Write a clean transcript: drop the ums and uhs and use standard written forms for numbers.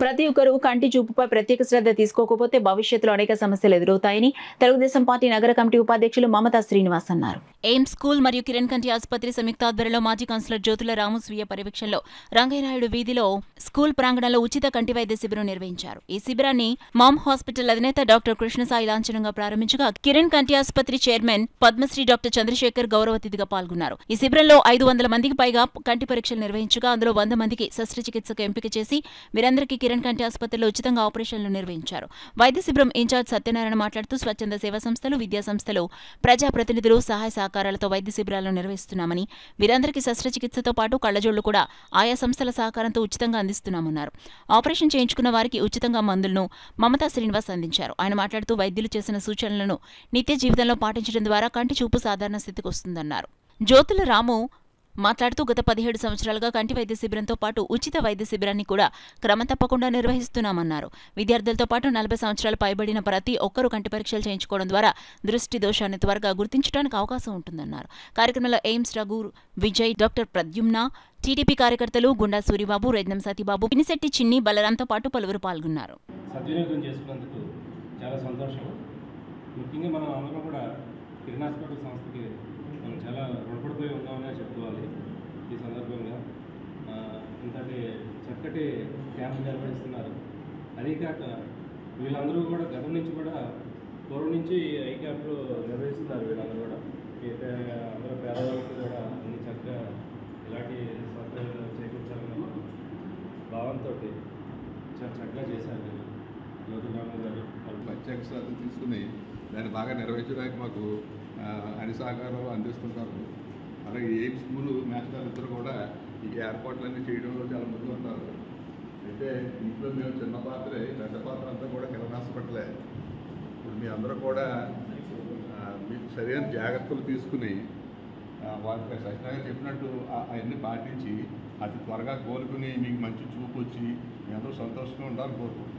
ప్రతి ఒక్కరూ కంటి చూపుపై ప్రత్యేక శ్రద్ధ తీసుకోకపోతే భవిష్యత్తులో అనేక సమస్యలు ఎదురవుతాయని తెలుగుదేశం పార్టీ నగర కమిటీ ఉపాధ్యక్షులు మమతా శ్రీనివాస్ అన్నారు. ఎయిమ్స్ స్కూల్ మరియు కిరణ్ కంటి ఆసుపత్రి సంయుక్త ఆధ్వర్యంలో మాజీ కౌన్సిలర్ జ్యోతుల రాము స్వీయ పర్యవేక్షణలో రంగయ్యనాయుడు వీధిలో స్కూల్ ప్రాంగణంలో ఉచిత కంటి వైద్య శిబిరం నిర్వహించారు. ఈ శిబిరాన్ని మామ్ హాస్పిటల్ అధినేత డాక్టర్ కృష్ణసాయి లాంఛనంగా ప్రారంభించగా కిరణ్ కంటి ఆసుపత్రి చైర్మన్ పద్మశ్రీ డాక్టర్ చంద్రశేఖర్ గౌరవ అతిథిగా పాల్గొన్నారు. ఈ శిబిరంలో 500 మందికి పైగా కంటి పరీక్షలు నిర్వహించగా అందులో 100 మందికి శస్త్రచికిత్సకు ఎంపిక చేసి వీరందరికీ కిరణ్ కంటి ఆసుపత్రిలో ఉచితంగా ఆపరేషన్లు నిర్వహించారు. వైద్య శిబిరం ఇన్ఛార్జ్ సత్యనారాయణ మాట్లాడుతూ స్వచ్ఛంద సేవా సంస్థలు, విద్యా సంస్థలు, ప్రజాప్రతినిధులు సహాయ సహకారాలతో వైద్య శిబిరాలను నిర్వహిస్తున్నామని, వీరందరికీ శస్త్రచికిత్సతో పాటు కళ్లజోళ్లు కూడా ఆయా సంస్థల సహకారంతో ఉచితంగా అందిస్తున్నామన్నారు. ఆపరేషన్ చేయించుకున్న వారికి ఉచితంగా మందులను మమతా శ్రీనివాస్ అందించారు. ఆయన మాట్లాడుతూ వైద్యులు చేసిన సూచనలను నిత్య జీవితంలో పాటించడం ద్వారా కంటి చూపు సాధారణ స్థితికి వస్తుందన్నారు. జ్యోతుల రాము మాట్లాడుతూ గత 17 సంవత్సరాలుగా కంటి వైద్య శిబిరంతో పాటు ఉచిత వైద్య శిబిరాన్ని కూడా క్రమం తప్పకుండా నిర్వహిస్తున్నామన్నారు. విద్యార్థులతో పాటు 40 సంవత్సరాలు పైబడిన ప్రతి ఒక్కరూ కంటి పరీక్షలు చేయించుకోవడం ద్వారా దృష్టి దోషాన్ని త్వరగా గుర్తించడానికి అవకాశం ఉంటుందన్నారు. కార్యక్రమంలో AIIMS Raghu, Vijay, doctor Pradyumna, TDP కార్యకర్తలు గుండా సూరిబాబు, రెడ్నం సతీబాబు, పినిశెట్టి చిన్ని, బలరాంతో పాటు పలువురు పాల్గొన్నారు. సద్వినియోగం చేసుకున్నందుకు చాలా సంతోషం. ముఖ్యంగా మనం అందరం కూడా కిరణ్ హాస్పిటల్ సంస్థకి మనం చాలా రుణపడిపోయి ఉన్నామనే చెప్పుకోవాలి. ఈ సందర్భంగా ఇంతటి చక్కటి క్యాంప్ నిర్వహిస్తున్నారు. అదే కాక వీళ్ళందరూ కూడా గతం నుంచి కూడా పూర్వం నుంచి ఐ క్యాంపులు నిర్వహిస్తున్నారు. వీళ్ళందరూ కూడా అందరూ పేదవాళ్ళకి కూడా అన్ని చక్కగా ఇలాంటి సౌకర్యాలు చేకూర్చాలన్న భావంతో చాలా చక్కగా చేశారు. జ్యోతిరామ గారు ప్రత్యేక శ్రద్ధ తీసుకుని దాన్ని బాగా నిర్వహించడానికి మాకు అన్ని సహకారం అందిస్తుంటారు. అలాగే ఎయిమ్స్ స్కూల్ మాస్టర్ ఇద్దరు కూడా ఈ ఏర్పాట్లన్నీ చేయడంలో చాలా ముందు ఉంటారు. అయితే ఇంట్లో మేము చిన్న పాత్రే, పెద్ద పాత్ర అంతా కూడా కిరణ్ హాస్పిటలే. ఇప్పుడు మీ అందరూ కూడా మీకు సరైన జాగ్రత్తలు తీసుకుని వారికి సత్యంగా చెప్పినట్టు అవన్నీ పాటించి అతి త్వరగా కోలుకుని మీకు మంచి చూపు వచ్చి మీ అందరూ సంతోషంగా ఉండాలని కోరుకుంటున్నాను.